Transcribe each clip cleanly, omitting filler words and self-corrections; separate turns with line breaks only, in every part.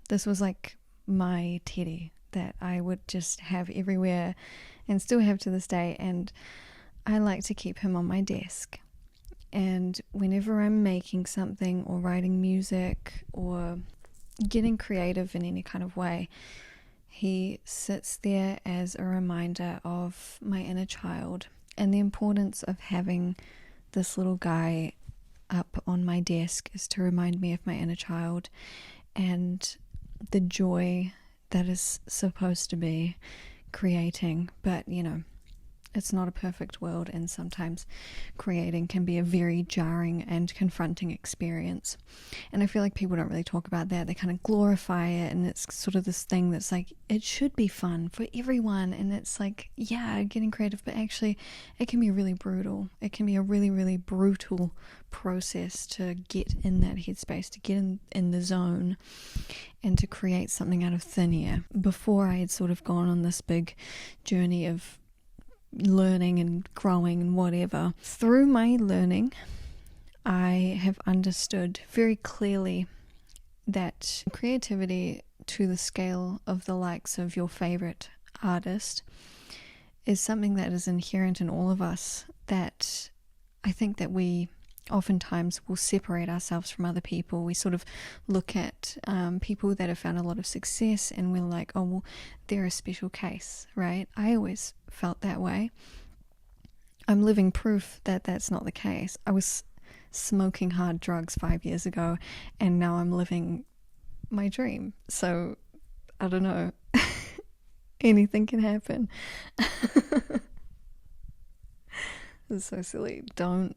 This was like my teddy that I would just have everywhere and still have to this day, and I like to keep him on my desk. And whenever I'm making something or writing music or getting creative in any kind of way, he sits there as a reminder of my inner child and the importance of having this little guy up on my desk is to remind me of my inner child and the joy that is supposed to be creating. But it's not a perfect world, and sometimes creating can be a very jarring and confronting experience. And I feel like people don't really talk about that. They kind of glorify it, and it's sort of this thing that's like, it should be fun for everyone. And it's like, yeah, getting creative, but actually it can be really brutal. It can be a really, really brutal process to get in that headspace, to get in the zone and to create something out of thin air. Before I had sort of gone on this big journey of learning and growing and whatever, through my learning I have understood very clearly that creativity to the scale of the likes of your favorite artist is something that is inherent in all of us, that I think that we oftentimes will separate ourselves from other people. We sort of look at people that have found a lot of success and we're like, oh, well, they're a special case, right? I always felt that way. I'm living proof that that's not the case. I was smoking hard drugs 5 years ago and now I'm living my dream. So I don't know. Anything can happen. It's so silly. Don't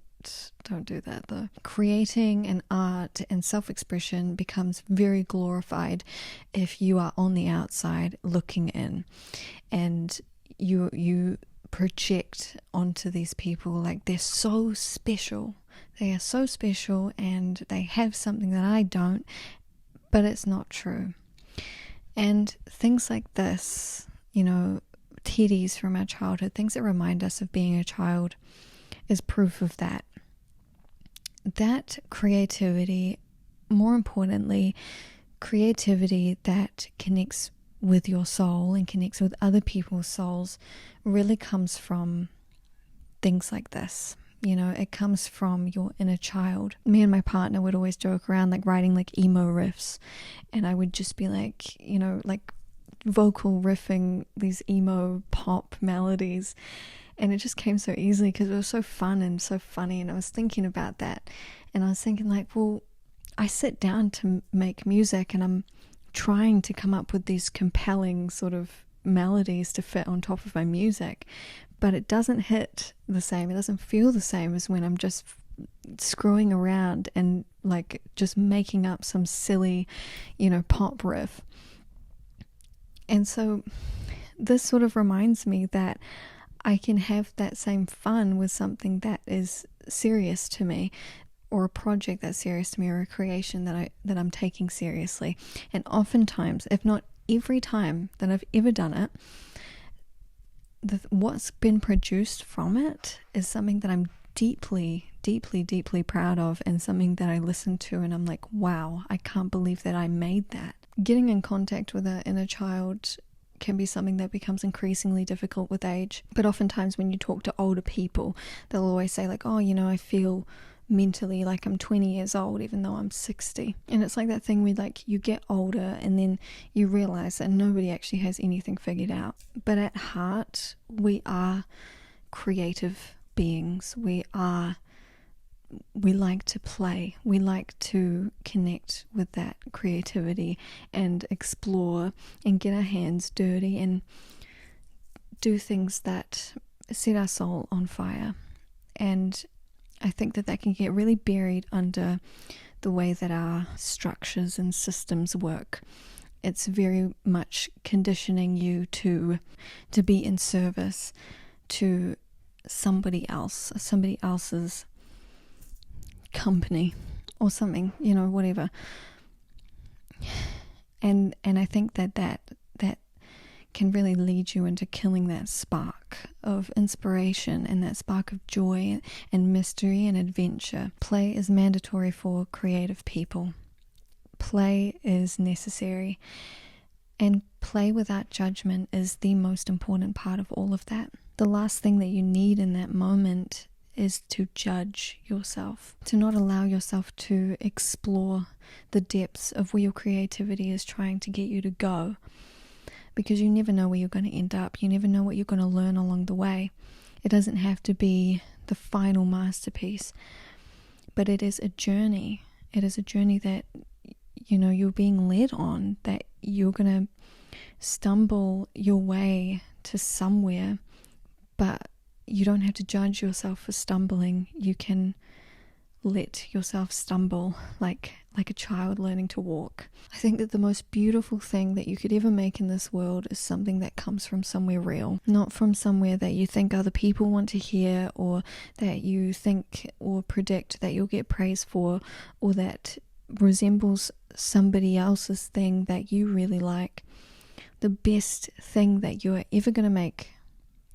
do that though. Creating an art and self-expression becomes very glorified if you are on the outside looking in, and you project onto these people like they're so special. They are so special and they have something that I don't, but it's not true. And things like this, teddies from our childhood, things that remind us of being a child, is proof of that. That creativity, more importantly, creativity that connects with your soul and connects with other people's souls, really comes from things like this. It comes from your inner child. Me and my partner would always joke around like writing like emo riffs, and I would just be like, like vocal riffing these emo pop melodies. And it just came so easily because it was so fun and so funny. And I was thinking about that. And I was thinking like, well, I sit down to make music and I'm trying to come up with these compelling sort of melodies to fit on top of my music. But it doesn't hit the same. It doesn't feel the same as when I'm just screwing around and like just making up some silly, pop riff. And so this sort of reminds me that I can have that same fun with something that is serious to me, or a project that's serious to me, or a creation that I'm taking seriously. And oftentimes, if not every time that I've ever done it, what's been produced from it is something that I'm deeply, deeply, deeply proud of, and something that I listen to and I'm like, wow, I can't believe that I made that. Getting in contact with our inner child can be something that becomes increasingly difficult with age. But oftentimes when you talk to older people, they'll always say like, oh, I feel mentally like I'm 20 years old even though I'm 60. And it's like that thing where like you get older and then you realize that nobody actually has anything figured out. But at heart, we are creative beings. We like to play. We like to connect with that creativity and explore and get our hands dirty and do things that set our soul on fire. And I think that can get really buried under the way that our structures and systems work. It's very much conditioning you to be in service to somebody else's company or something, whatever. And I think that can really lead you into killing that spark of inspiration and that spark of joy and mystery and adventure. Play is mandatory for creative people. play is necessary, and play without judgment is the most important part of all of that. The last thing that you need in that moment is to judge yourself, to not allow yourself to explore the depths of where your creativity is trying to get you to go, because you never know where you're going to end up. You never know what you're going to learn along the way. It doesn't have to be the final masterpiece, but it is a journey. It is a journey that, you know, you're being led on, that you're going to stumble your way to somewhere, but you don't have to judge yourself for stumbling. You can let yourself stumble like a child learning to walk. I think that the most beautiful thing that you could ever make in this world is something that comes from somewhere real, not from somewhere that you think other people want to hear, or that you think or predict that you'll get praise for, or that resembles somebody else's thing that you really like. The best thing that you're ever going to make,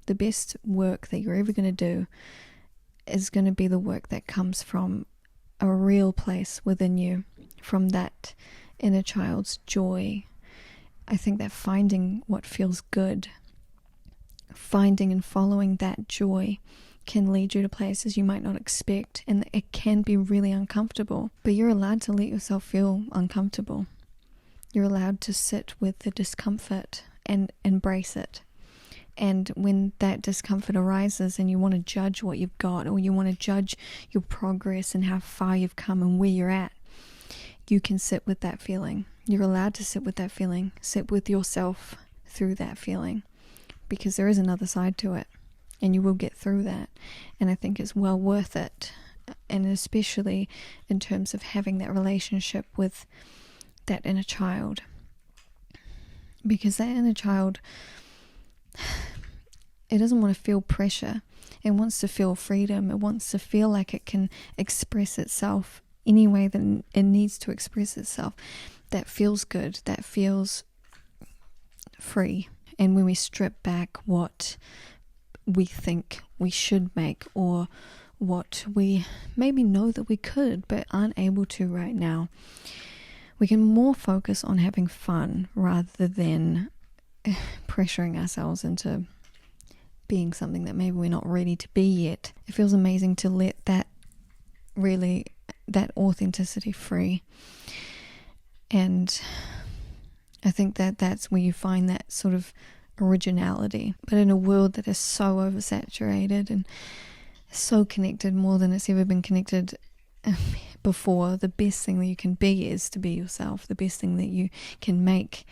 the best work that you're ever going to do, is going to be the work that comes from a real place within you, from that inner child's joy. I think that finding what feels good, finding and following that joy, can lead you to places you might not expect, and it can be really uncomfortable, but you're allowed to let yourself feel uncomfortable. You're allowed to sit with the discomfort and embrace it. And when that discomfort arises and you want to judge what you've got, or you want to judge your progress and how far you've come and where you're at, you can sit with that feeling. You're allowed to sit with that feeling. Sit with yourself through that feeling, because there is another side to it, and you will get through that. And I think it's well worth it, and especially in terms of having that relationship with that inner child, because that inner child, it doesn't want to feel pressure. It wants to feel freedom. It wants to feel like it can express itself any way that it needs to express itself. That feels good. That feels free. And when we strip back what we think we should make, or what we maybe know that we could but aren't able to right now, we can more focus on having fun rather than pressuring ourselves into being something that maybe we're not ready to be yet. It feels amazing to let that authenticity free. And I think that that's where you find that sort of originality. But in a world that is so oversaturated and so connected, more than it's ever been connected before, the best thing that you can be is to be yourself. The best thing that you can make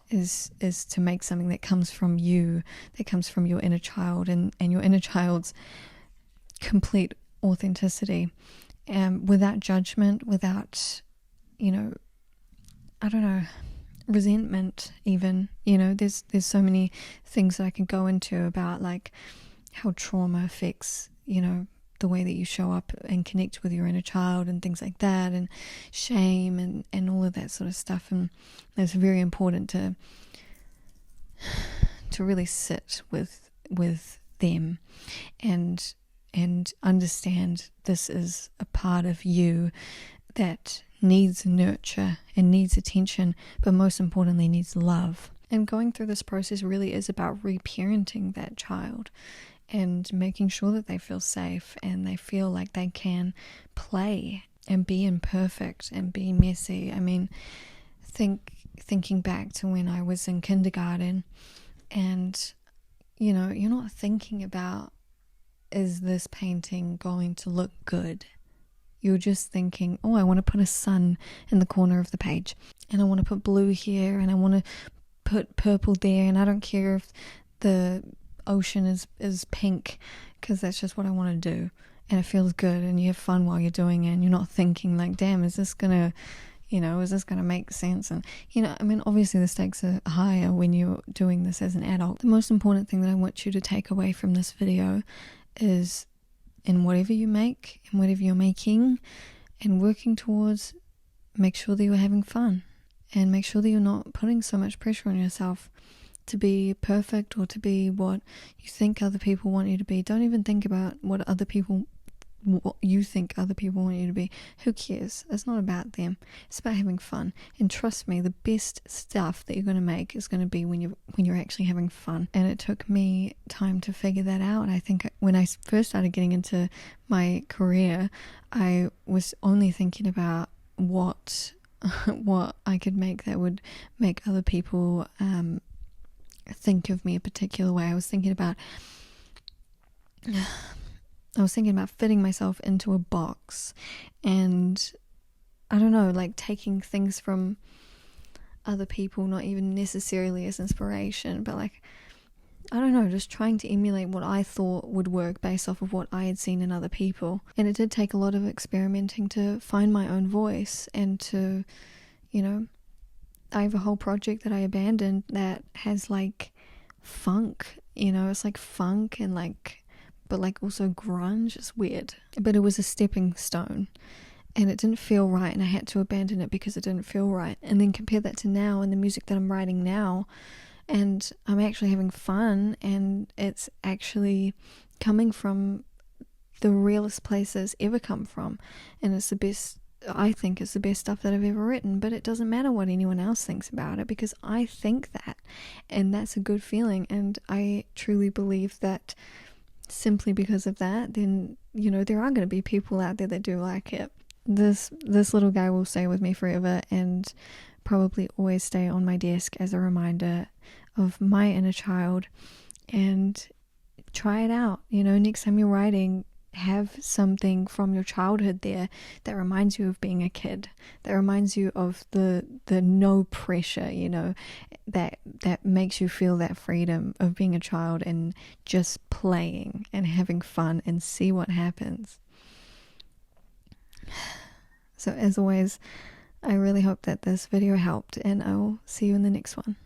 is to make something that comes from you, that comes from your inner child, and your inner child's complete authenticity, without judgment, without, resentment even. There's so many things that I can go into about, like, how trauma affects, the way that you show up and connect with your inner child and things like that, and shame and all of that sort of stuff. And it's very important to really sit with them and understand this is a part of you that needs nurture and needs attention, but most importantly needs love. And going through this process really is about reparenting that child and making sure that they feel safe and they feel like they can play and be imperfect and be messy. I mean, thinking back to when I was in kindergarten, and you're not thinking about, is this painting going to look good? You're just thinking, oh, I want to put a sun in the corner of the page, and I want to put blue here, and I want to put purple there, and I don't care if the ocean is pink, because that's just what I want to do, and it feels good, and you have fun while you're doing it, and you're not thinking like, damn, is this gonna make sense? And obviously the stakes are higher when you're doing this as an adult. The most important thing that I want you to take away from this video is, in whatever you make and whatever you're making and working towards, make sure that you're having fun, and make sure that you're not putting so much pressure on yourself to be perfect or to be what you think other people want you to be. Don't even think about what other people what you think other people want you to be. Who cares? It's not about them. It's about having fun. And trust me, the best stuff that you're going to make is going to be when you're actually having fun. And it took me time to figure that out. I think when I first started getting into my career, I was only thinking about what I could make that would make other people think of me a particular way. I was thinking about fitting myself into a box, and I don't know, like taking things from other people, not even necessarily as inspiration, but like, I don't know, just trying to emulate what I thought would work based off of what I had seen in other people. And it did take a lot of experimenting to find my own voice and to, you know, I have a whole project that I abandoned that has like funk, you know, it's like funk and like, but like also grunge. It's weird, but it was a stepping stone and it didn't feel right, and I had to abandon it because it didn't feel right. And then compare that to now and the music that I'm writing now, and I'm actually having fun, and it's actually coming from the realest places ever come from, and it's the best. I think it's the best stuff that I've ever written. But it doesn't matter what anyone else thinks about it, because I think that, and that's a good feeling. And I truly believe that simply because of that, then, you know, there are going to be people out there that do like it. This little guy will stay with me forever, and probably always stay on my desk as a reminder of my inner child. And try it out, you know, next time you're writing, have something from your childhood there that reminds you of being a kid, that reminds you of the no pressure, you know, that makes you feel that freedom of being a child and just playing and having fun and see what happens. So as always, I really hope that this video helped, and I'll see you in the next one.